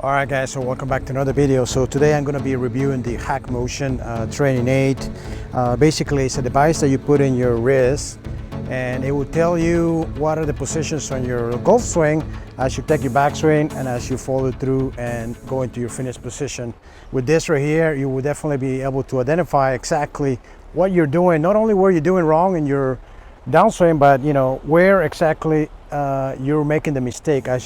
All right guys, so welcome back to another video. So today I'm going to be reviewing the Hackmotion training aid. Basically it's a device that you put in your wrist and it will tell you what are the positions on your golf swing as you take your backswing and as you follow through and go into your finished position. With this right here, you will definitely be able to identify exactly what you're doing, not only where you're doing wrong in your downswing, but you know where exactly you're making the mistake, at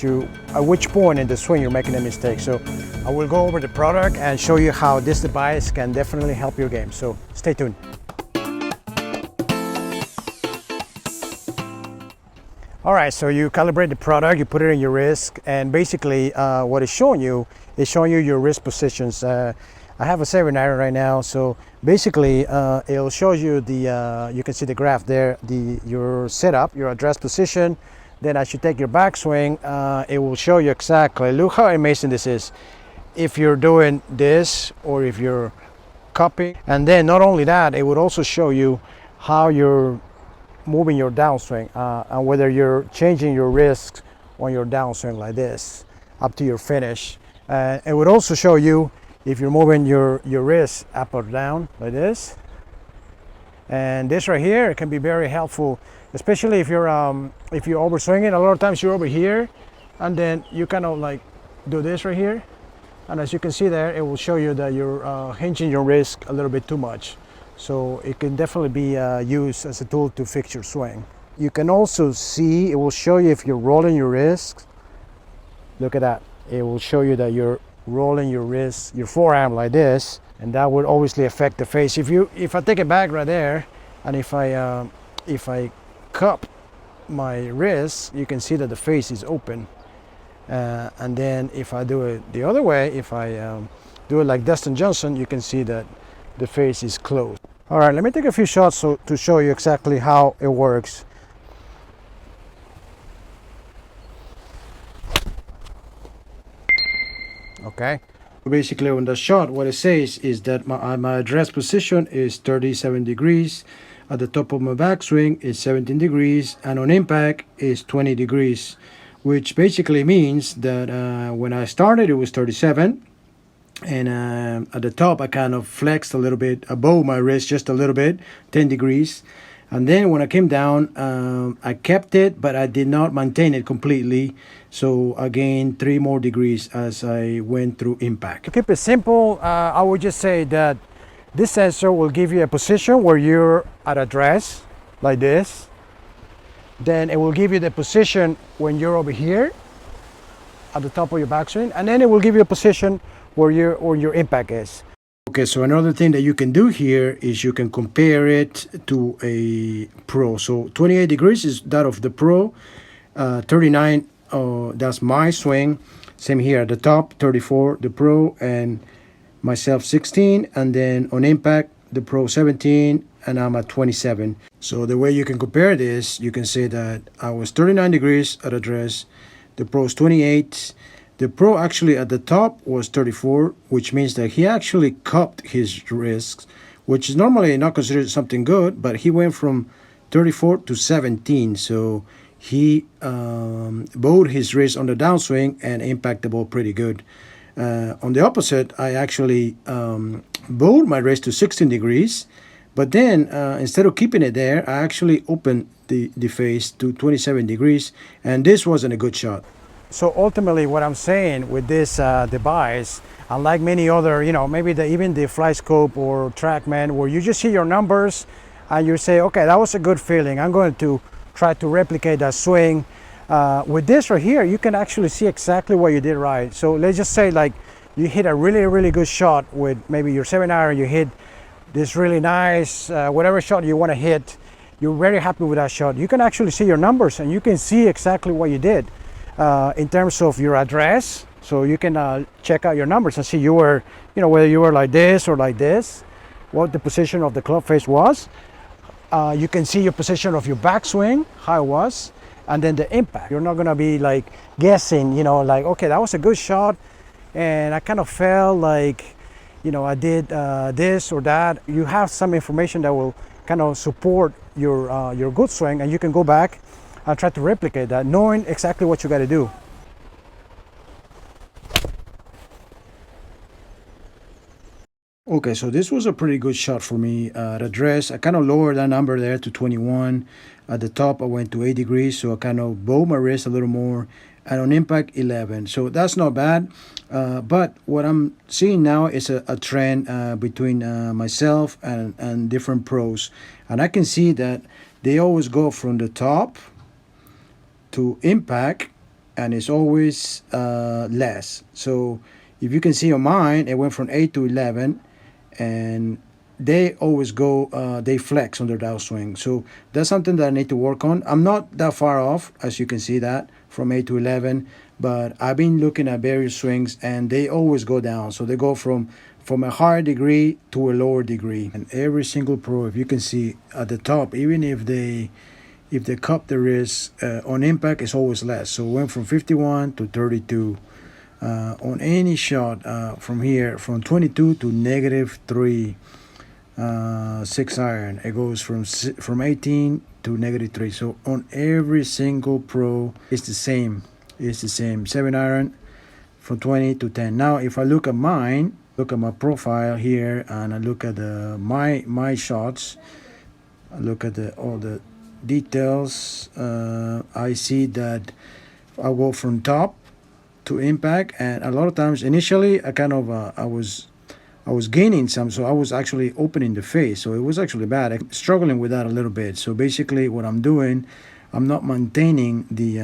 which point in the swing you're making a mistake. So I will go over the product and show you how this device can definitely help your game. So stay tuned. All right, so you calibrate the product, you put it in your wrist, and basically what it's showing you is showing you your wrist positions. I have a 7-iron right now, so basically it'll show you the, you can see the graph there, your setup, your address position. Then as you take your backswing, it will show you exactly, look how amazing this is, if you're doing this or if you're cupping. And then not only that, it would also show you how you're moving your downswing and whether you're changing your wrist on your downswing like this up to your finish. It would also show you if you're moving your wrist up or down like this. And this right here, it can be very helpful, especially if you're overswinging. A lot of times you're over here and then you kind of like do this right here, and as you can see there, it will show you that you're hinging your wrist a little bit too much. So it can definitely be used as a tool to fix your swing. You can also see, it will show you if you're rolling your wrist. Look at that. It will show you that you're rolling your wrist, your forearm like this, and that would obviously affect the face. If I take it back right there, and if I cup my wrist, you can see that the face is open. And then if I do it the other way, if I do it like Dustin Johnson, you can see that the face is closed. All right, let me take a few shots to show you exactly how it works. Okay, basically on the shot, what it says is that my address position is 37 degrees, at the top of my backswing is 17 degrees, and on impact is 20 degrees, which basically means that when I started it was 37, and at the top I kind of flexed a little bit above my wrist, just a little bit, 10 degrees. And then when I came down, I kept it, but I did not maintain it completely. So I gained 3 more degrees as I went through impact. To keep it simple, I would just say that this sensor will give you a position where you're at address, like this. Then it will give you the position when you're over here, at the top of your backswing. And then it will give you a position where your impact is. Okay, so another thing that you can do here is you can compare it to a pro. So 28 degrees is that of the pro, 39, that's my swing. Same here at the top, 34 the pro, and myself 16, and then on impact the pro 17, and I'm at 27. So the way you can compare this, you can say that I was 39 degrees at address, the pro's 28. The pro actually at the top was 34, which means that he actually cupped his wrists, which is normally not considered something good, but he went from 34 to 17. So he bowed his wrist on the downswing and impacted the ball pretty good. On the opposite, I actually bowed my wrist to 16 degrees, but then instead of keeping it there, I actually opened the face to 27 degrees, and this wasn't a good shot. So ultimately what I'm saying with this device, unlike many other, maybe even the Fly Scope or TrackMan, where you just see your numbers and you say, okay, that was a good feeling, I'm going to try to replicate that swing. With this right here, you can actually see exactly what you did right. So let's just say like you hit a really, really good shot with maybe your 7-iron, you hit this really nice, whatever shot you want to hit, you're very happy with that shot. You can actually see your numbers and you can see exactly what you did. In terms of your address, so you can check out your numbers and see you were, whether you were like this or like this, what the position of the club face was. You can see your position of your backswing, how it was, and then the impact. You're not gonna be like guessing, like, okay, that was a good shot, and I kind of felt like, I did this or that. You have some information that will kind of support your good swing, and you can go back and try to replicate that, knowing exactly what you got to do. Okay, so this was a pretty good shot for me. At address, I kind of lowered that number there to 21. At the top, I went to 8 degrees, so I kind of bowed my wrist a little more. And on impact, 11. So that's not bad. But what I'm seeing now is a trend between myself and different pros. And I can see that they always go from the top to impact, and it's always less. So if you can see on mine, it went from 8 to 11, and they always go, they flex on their downswing. So that's something that I need to work on. I'm not that far off, as you can see that, from 8 to 11, but I've been looking at various swings, and they always go down. So they go from a higher degree to a lower degree. And every single pro, if you can see at the top, even if they cup the wrist, on impact, it's always less. So it went from 51 to 32. On any shot from here, from 22 to -3, 6 iron, it goes from 18 to -3. So on every single pro, it's the same. It's the same. 7 iron from 20 to 10. Now, if I look at mine, look at my profile here, and I look at my shots, I look at all the details, I see that I go from top to impact, and a lot of times initially I kind of I was gaining some, so I was actually opening the face, so it was actually bad. I'm struggling with that a little bit. So basically what I'm doing, I'm not maintaining the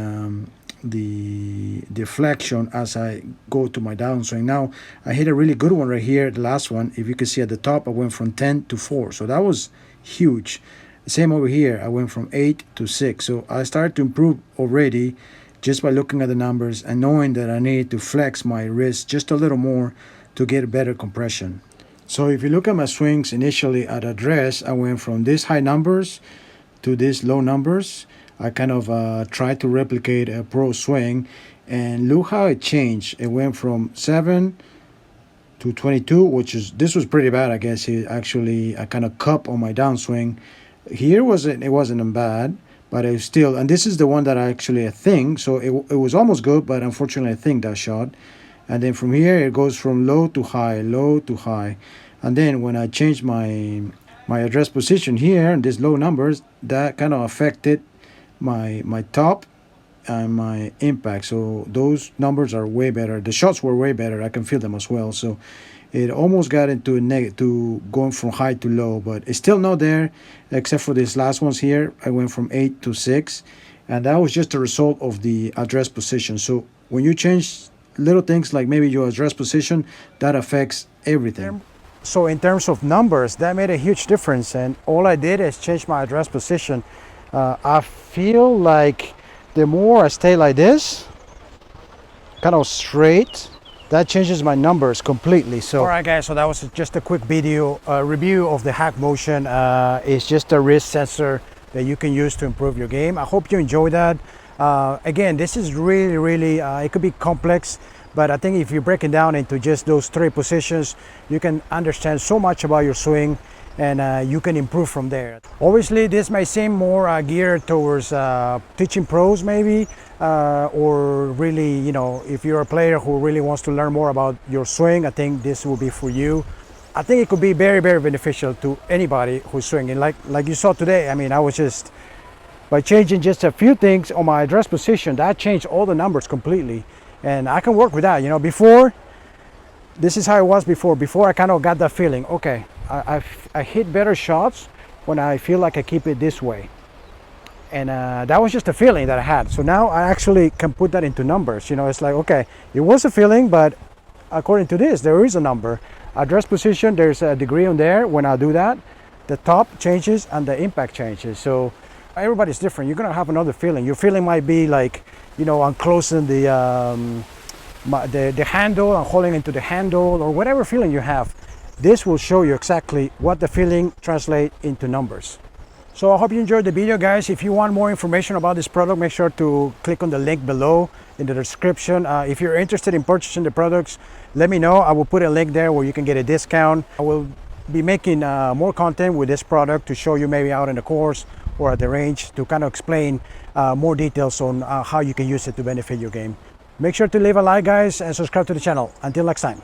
deflection as I go to my downswing. Now I hit a really good one right here, the last one. If you can see at the top, I went from 10 to 4, so that was huge. Same over here, I went from 8 to 6. So I started to improve already just by looking at the numbers and knowing that I need to flex my wrist just a little more to get better compression. So if you look at my swings initially at address, I went from these high numbers to these low numbers. I kind of tried to replicate a pro swing, and look how it changed. It went from 7 to 22, this was pretty bad, I guess. I kind of cup on my downswing. Here it wasn't bad, but it was still, and this is the one that I think, so it was almost good, but unfortunately I think that shot. And then from here it goes from low to high, low to high. And then when I changed my address position here and these low numbers, that kind of affected my top and my impact. So those numbers are way better. The shots were way better. I can feel them as well. So it almost got into to going from high to low, but it's still not there, except for these last ones here. I went from 8 to 6, and that was just a result of the address position. So when you change little things like maybe your address position, that affects everything. So in terms of numbers, that made a huge difference, and all I did is change my address position. I feel like the more I stay like this, kind of straight, that changes my numbers completely. So, all right, guys, so that was just a quick video review of the Hackmotion. It's just a wrist sensor that you can use to improve your game. I hope you enjoyed that. Again, this is really, it could be complex, but I think if you break it down into just those 3 positions, you can understand so much about your swing, and you can improve from there. Obviously, this may seem more geared towards teaching pros maybe, or really, you know, if you're a player who really wants to learn more about your swing, I think this will be for you. I think it could be very beneficial to anybody who's swinging. Like you saw today, I mean, I was just, by changing just a few things on my address position, that changed all the numbers completely. And I can work with that. You know, before, this is how it was before. Before I kind of got that feeling, okay, I hit better shots when I feel like I keep it this way. And that was just a feeling that I had. So now I actually can put that into numbers. You know, it's like, okay, it was a feeling, but according to this, there is a number. Address position, there's a degree on there. When I do that, the top changes and the impact changes. So everybody's different. You're gonna have another feeling. Your feeling might be like, you know, I'm closing the handle, I'm holding into the handle, or whatever feeling you have. This will show you exactly what the feeling translates into numbers. So I hope you enjoyed the video, guys. If you want more information about this product, make sure to click on the link below in the description. If you're interested in purchasing the products, let me know. I will put a link there where you can get a discount. I will be making more content with this product to show you maybe out in the course or at the range to kind of explain more details on how you can use it to benefit your game. Make sure to leave a like, guys, and subscribe to the channel. Until next time.